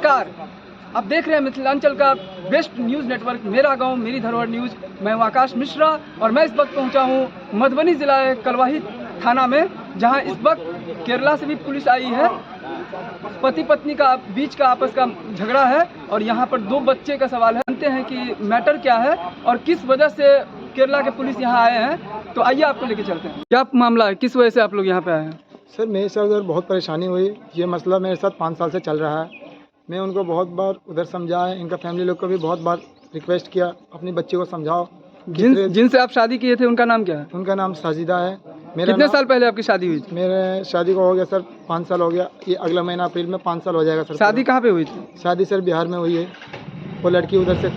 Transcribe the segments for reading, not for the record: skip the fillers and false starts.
नमस्कार, आप देख रहे हैं मिथिलांचल का बेस्ट न्यूज़ नेटवर्क मेरा गांव मेरी धरोहर न्यूज़। मैं हूं आकाश मिश्रा और मैं इस वक्त पहुंचा हूं मधुबनी जिला कलवाही थाना में, जहां इस वक्त केरला से भी पुलिस आई है। पति पत्नी का बीच का आपस का झगड़ा है और यहां पर 2 बच्चे का सवाल है। जानते हैं कि मैटर क्या है और किस वजह से केरला के पुलिस यहाँ आए हैं, तो आइए आपको लेके चलते हैं। क्या मामला है, किस वजह से आप लोग यहाँ पे आए हैं? सर मेरे साथ उधर बहुत परेशानी हुई। ये मसला मेरे साथ 5 साल से चल रहा है। मैं उनको बहुत बार उधर समझाया, इनका फैमिली लोग को भी बहुत बार रिक्वेस्ट किया अपनी बच्ची को समझाओ। जिनसे आप शादी किए थे उनका नाम क्या है? उनका नाम साजिदा है। कितने साल पहले आपकी शादी हुई थी? मेरे शादी को हो गया सर 5 साल हो गया। ये अगला महीना अप्रैल में 5 साल हो जाएगा सर। शादी कहाँ पे हुई थी? शादी सर बिहार में हुई है। वो लड़की उधर से,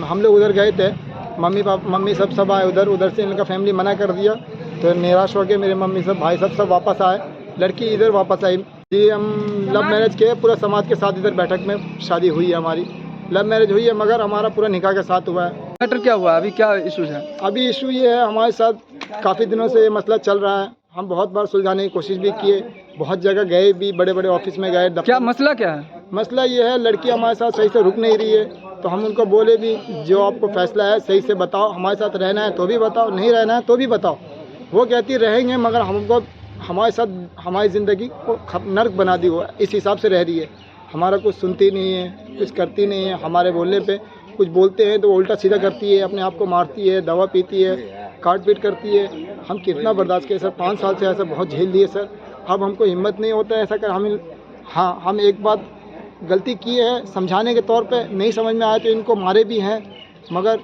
हम लोग उधर गए थे, मम्मी सब आए उधर से इनका फैमिली मना कर दिया, तो निराश हो के मेरे मम्मी सब भाई सब वापस आए। लड़की इधर वापस आई जी। हम लव मैरिज किए, पूरा समाज के साथ इधर बैठक में शादी हुई है। हमारी लव मैरिज हुई है, मगर हमारा पूरा निकाह के साथ हुआ है। मैटर क्या हुआ, अभी क्या इशूज है? अभी इशू ये है, हमारे साथ काफ़ी दिनों से ये मसला चल रहा है। हम बहुत बार सुलझाने की कोशिश भी किए, बहुत जगह गए भी, बड़े बड़े ऑफिस में गए। क्या मसला क्या है? मसला ये है, लड़की हमारे साथ सही से रुक नहीं रही है। तो हम उनको बोले भी, जो आपको फैसला है सही से बताओ, हमारे साथ रहना है तो भी बताओ, नहीं रहना है तो भी बताओ। वो कहती रहेंगे, मगर हमको हमारे साथ हमारी ज़िंदगी को नर्क बना दी। वो इस हिसाब से रह रही है, हमारा कुछ सुनती नहीं है, कुछ करती नहीं है। हमारे बोलने पे कुछ बोलते हैं तो उल्टा सीधा करती है, अपने आप को मारती है, दवा पीती है, काट पीट करती है। हम कितना बर्दाश्त करें सर, 5 साल से ऐसा बहुत झेल लिए सर। अब हमको हिम्मत नहीं होता है ऐसा कर। हम एक बात गलती की है, समझाने के तौर पे नहीं समझ में आया तो इनको मारे भी हैं, मगर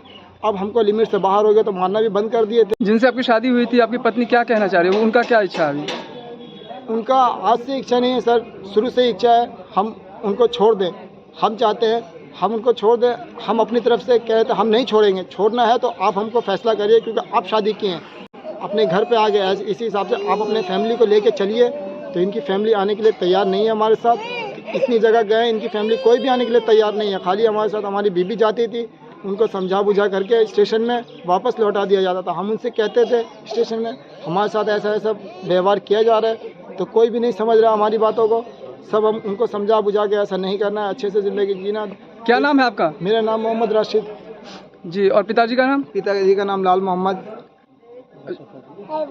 अब हमको लिमिट से बाहर हो गया तो मारना भी बंद कर दिए थे। जिनसे आपकी शादी हुई थी, आपकी पत्नी क्या कहना चाह रही है, उनका क्या इच्छा है अभी? उनका आज से इच्छा नहीं है सर, शुरू से इच्छा है हम उनको छोड़ दें। हम चाहते हैं हम उनको छोड़ दें। हम अपनी तरफ से कह रहे थे हम नहीं छोड़ेंगे। छोड़ना है तो आप हमको फैसला करिए, क्योंकि आप शादी किए हैं, अपने घर पे आ गए। इसी हिसाब से आप अपने फैमिली को लेके चलिए। तो इनकी फैमिली आने के लिए तैयार नहीं है हमारे साथ। इतनी जगह गए, इनकी फैमिली कोई भी आने के लिए तैयार नहीं है। खाली हमारे साथ हमारी बीबी जाती थी, उनको समझा बुझा करके स्टेशन में वापस लौटा दिया जाता था। हम उनसे कहते थे स्टेशन में हमारे साथ ऐसा ऐसा व्यवहार किया जा रहा है, तो कोई भी नहीं समझ रहा हमारी बातों को। सब हम उनको समझा बुझा के ऐसा नहीं करना है, अच्छे से ज़िंदगी जीना। क्या नाम है आपका? मेरा नाम मोहम्मद राशिद जी। और पिताजी का नाम? पिताजी का नाम लाल मोहम्मद।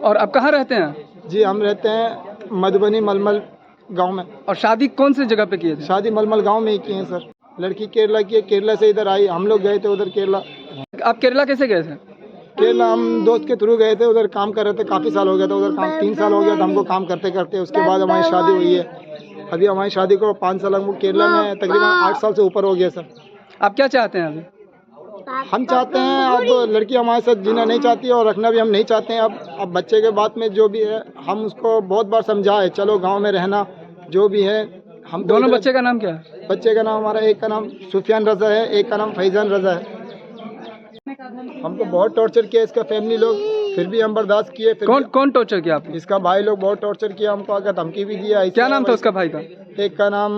और आप कहाँ रहते हैं? जी हम रहते हैं मधुबनी मलमल गांव में। और शादी कौन सी जगह पे की थी? शादी मलमल गांव में ही की है सर। लड़की केरला की है, केरला से इधर आई, हम लोग गए थे उधर केरला। आप केरला कैसे गए थे? केरला हम दोस्त के थ्रू गए थे, उधर काम कर रहे थे। काफ़ी साल हो गया था उधर काम, 3 साल हो गया था हमको काम करते करते। उसके बाद हमारी शादी हुई है। अभी हमारी शादी को 5 साल, हमको केरला में तकरीबन 8 साल से ऊपर हो गया सर। आप क्या चाहते हैं अभी? हम चाहते हैं, अब लड़की हमारे साथ जीना नहीं चाहती है और रखना भी हम नहीं चाहते हैं। अब बच्चे के बात में जो भी है, हम उसको बहुत बार समझाए, चलो गांव में रहना जो भी है। हम दोनों बच्चे का नाम क्या है? बच्चे का नाम हमारा, एक का नाम सुफियान रजा है, एक का नाम फैजान रजा है। हमको बहुत टॉर्चर किया इसका फैमिली लोग, फिर भी हम बर्दाश्त किए। कौन टॉर्चर किया आपको? इसका भाई लोग बहुत टॉर्चर किया हमको, आकर धमकी भी दिया। क्या नाम था उसका भाई का? एक का नाम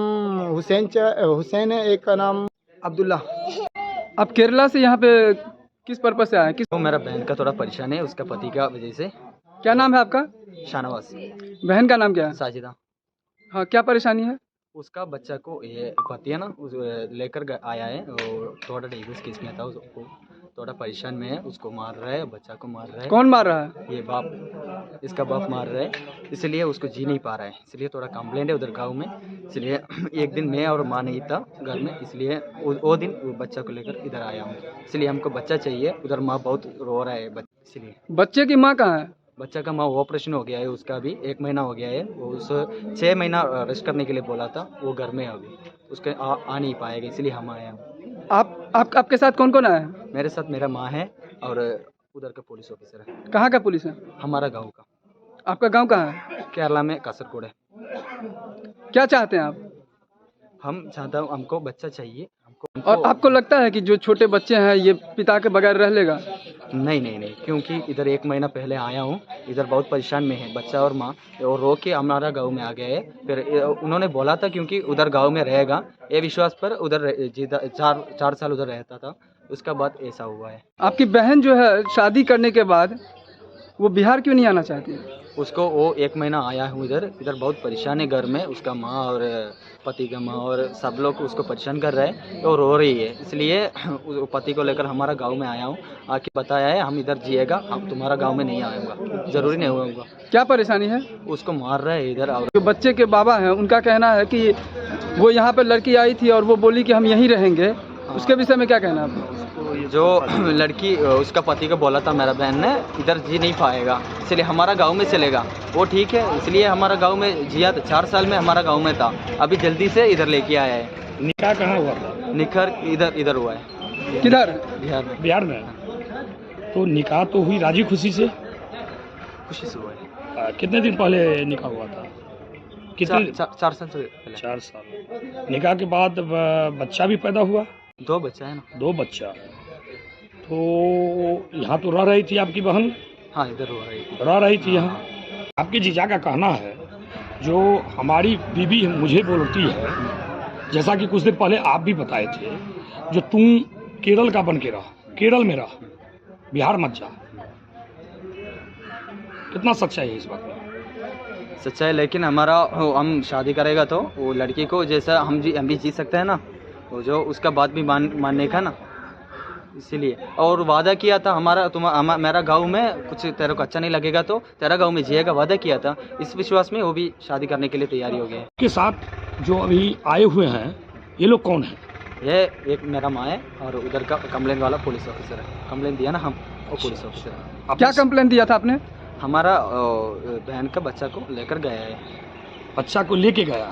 हुसैन है, एक का नाम अब्दुल्ला। आप केरला से यहाँ पे किस पर्पज से आए? तो मेरा बहन का थोड़ा परेशान है, उसका पति का वजह से। क्या नाम है आपका? शाहनवाज। बहन का नाम क्या है? साजिदा। हाँ, क्या परेशानी है? उसका बच्चा को, ये पति है ना, लेकर आया है और थोड़ा डिवोर्स केस में था। उसको थोड़ा परेशान में है, उसको मार रहा है, बच्चा को मार रहा है। कौन मार रहा है? ये बाप, इसका बाप मार रहा है, इसलिए उसको जी नहीं पा रहा है। इसलिए थोड़ा कंप्लेंट है उधर गांव में। इसलिए एक दिन मैं और माँ नहीं था घर में, इसलिए वो दिन वो बच्चा को लेकर इधर आया हूँ। इसलिए हमको बच्चा चाहिए। उधर माँ बहुत रो रहा है, इसलिए। बच्चे की माँ कहाँ है? बच्चा का माँ ऑपरेशन हो गया है, उसका भी 1 महीना हो गया है। वो उस 6 महीना रेस्ट करने के लिए बोला था, वो घर में अभी उसके आ नहीं पाएगा, इसलिए हम आए हैं। आपके साथ कौन कौन आया है? मेरे साथ मेरा माँ है और उधर का पुलिस ऑफिसर है। कहाँ का पुलिस है? हमारा गांव का। आपका गांव कहाँ है? केरला में कासरगोड है। क्या चाहते हैं आप? हम चाहता हूँ, हमको बच्चा चाहिए हमको। और आपको लगता है कि जो छोटे बच्चे हैं ये पिता के बगैर रह लेगा? नहीं, क्योंकि इधर 1 महीना पहले आया हूँ, इधर बहुत परेशान में है बच्चा और माँ, और रो के हमारा गांव में आ गए हैं। फिर उन्होंने बोला था क्योंकि उधर गांव में रहेगा, ये विश्वास पर उधर 4 साल उधर रहता था। उसका बाद ऐसा हुआ है। आपकी बहन जो है शादी करने के बाद वो बिहार क्यों नहीं आना चाहती है? उसको वो 1 महीना आया हूँ इधर बहुत परेशान है घर में, उसका माँ और पति का माँ और सब लोग उसको परेशान कर रहे हैं और रो रही है, इसलिए पति को लेकर हमारा गांव में आया हूँ। आके बताया है हम इधर जिएगा, हम तुम्हारा गांव में नहीं आऊँगा, ज़रूरी नहीं आऊँगा। क्या परेशानी है? उसको मार रहा है इधर। और जो बच्चे के बाबा हैं उनका कहना है कि वो यहाँ पर लड़की आई थी और वो बोली कि हम यहीं रहेंगे, उसके विषय में क्या कहना है आपको? जो लड़की उसका पति को बोला था मेरा बहन ने इधर जी नहीं पाएगा, इसलिए हमारा गांव में चलेगा, वो ठीक है, इसलिए हमारा गांव में जिया 4 साल में हमारा गांव में था, अभी जल्दी से इधर लेके आया है। निकाह कहाँ हुआ था? निखर इधर हुआ है। किधर? बिहार में। बिहार में। तो निकाह तो हुई राजी खुशी से? खुशी से हुआ है। कितने दिन पहले निकाह हुआ था? कितने? 4 साल से पहले। 4 साल। निकाह के बाद बच्चा भी पैदा हुआ? 2 बच्चा है ना। 2 बच्चा। तो यहाँ तो रह रही थी आपकी बहन? हाँ, इधर हो रही थी। रह रही थी यहाँ। आपके जीजा का कहना है जो हमारी बीवी मुझे बोलती है, जैसा कि कुछ दिन पहले आप भी बताए थे, जो तुम केरल का बन के रह, केरल में रह, बिहार मत जा। कितना सच्चाई है इस बात में? सच्चा है, लेकिन हमारा हम शादी करेगा तो वो लड़की को जैसा हम भी जी सकते हैं ना, वो जो उसका बात भी मानने का ना, इसीलिए। और वादा किया था मेरा गांव में कुछ तेरे को अच्छा नहीं लगेगा तो तेरा गांव में जिएगा, वादा किया था। इस विश्वास में वो भी शादी करने के लिए तैयारी हो गए। के साथ जो अभी आए हुए हैं ये लोग कौन हैं? ये एक मेरा माँ है और उधर का कंप्लेंट वाला पुलिस ऑफिसर है। कंप्लेंट दिया ना हम, वो पुलिस ऑफिसर है। क्या कंप्लेंट दिया था आपने? हमारा बहन का बच्चा को लेकर गया है। बच्चा को लेके गया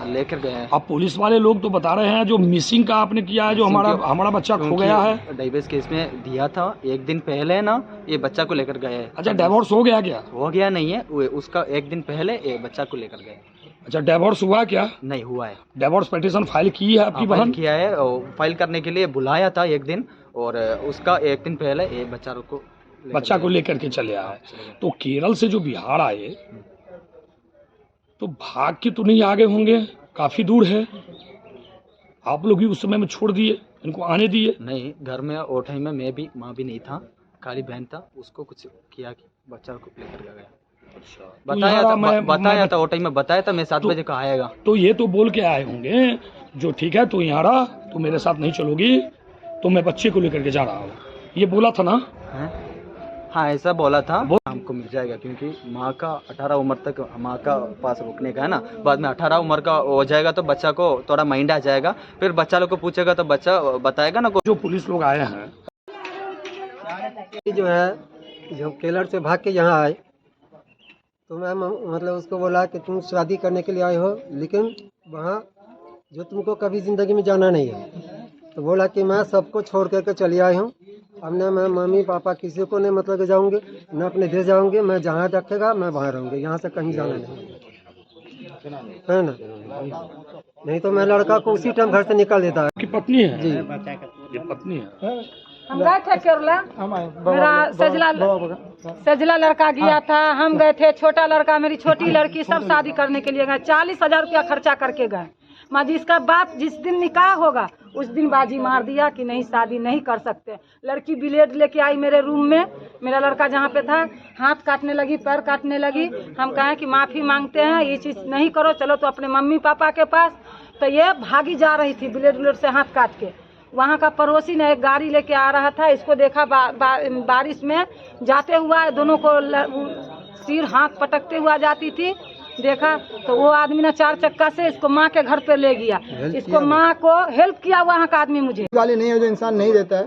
है। अब पुलिस वाले लोग तो बता रहे हैं जो मिसिंग का आपने किया है, जो हमारा बच्चा खो गया है। डाइवर्स केस में दिया था 1 दिन पहले ना, ये बच्चा को लेकर गए हैं। अच्छा, डिवोर्स हो गया क्या? हो गया नहीं है, उसका 1 दिन पहले ये बच्चा को लेकर गए। अच्छा, डिवोर्स हुआ क्या? नहीं हुआ है। डिवोर्स पिटीशन फाइल की है आपकी बहन? किया है, फाइल करने के लिए बुलाया था 1 दिन, और उसका 1 दिन पहले ये बच्चा को लेकर के चले आए। तो केरल से जो बिहार आए तो भाग के तो नहीं आगे होंगे, काफी दूर है, आप लोग ही उस समय में छोड़ दिए, इनको आने दिए? नहीं, घर में और टाइम में मैं भी, माँ भी नहीं था, खाली बहन था, उसको कुछ किया कि बच्चा को लेकर गया। अच्छा, बताया था वो टाइम में, बताया था मैं 7 बजे का आएगा। तो ये तो बोल के आए होंगे जो ठीक है तू यहाँ रहा, तू मेरे साथ नहीं चलोगी तो मैं बच्चे को लेकर के जा रहा हूँ, ये बोला था ना? हाँ, ऐसा बोला था। हमको मिल जाएगा क्योंकि माँ का 18 उम्र तक माँ का पास रुकने का है ना, बाद में 18 उम्र का हो जाएगा तो बच्चा को थोड़ा माइंड आ जाएगा, फिर बच्चा लोग को पूछेगा तो बच्चा बताएगा ना। जो पुलिस लोग आए हैं जो है, जो केरल से भाग के यहाँ आए तो मैं मतलब उसको बोला कि तुम शादी करने के लिए आए हो, लेकिन वहाँ जो तुमको कभी ज़िंदगी में जाना नहीं है। तो बोला कि मैं सबको छोड़ करके चली आई हूँ, अब न मैं मम्मी पापा किसी को नहीं मतलब के जाऊँगे, न अपने देश जाऊँगे, मैं जहाँ रखेगा मैं वहाँ रहूँगी, यहाँ से कहीं जाना नहीं है ना। नहीं तो मैं लड़का को उसी टाइम घर से निकाल देता है। कि पत्नी है? जी, ये पत्नी है। हम गए थे केरला, मेरा सजला लड़का गया था, हम गए थे, छोटा लड़का, मेरी छोटी लड़की, सब शादी करने के लिए गए। 40,000 रुपया खर्चा करके गए। माँ जी, इसका बाप जिस दिन निकाह होगा उस दिन बाजी मार दिया कि नहीं, शादी नहीं कर सकते। लड़की ब्लेड लेके आई मेरे रूम में, मेरा लड़का जहाँ पे था, हाथ काटने लगी, पैर काटने लगी। हम कहें कि माफ़ी मांगते हैं, ये चीज़ नहीं करो, चलो तो अपने मम्मी पापा के पास। तो ये भागी जा रही थी ब्लेड से हाथ काट के। वहाँ का पड़ोसी ने एक गाड़ी लेके आ रहा था, इसको देखा बारिश में जाते हुआ, दोनों को सिर हाथ पटकते हुआ जाती थी, देखा तो वो आदमी ने 4 चक्का से इसको माँ के घर पे ले गया। इसको माँ को हेल्प किया वहाँ का आदमी। मुझे वाले नहीं है जो इंसान नहीं देता है,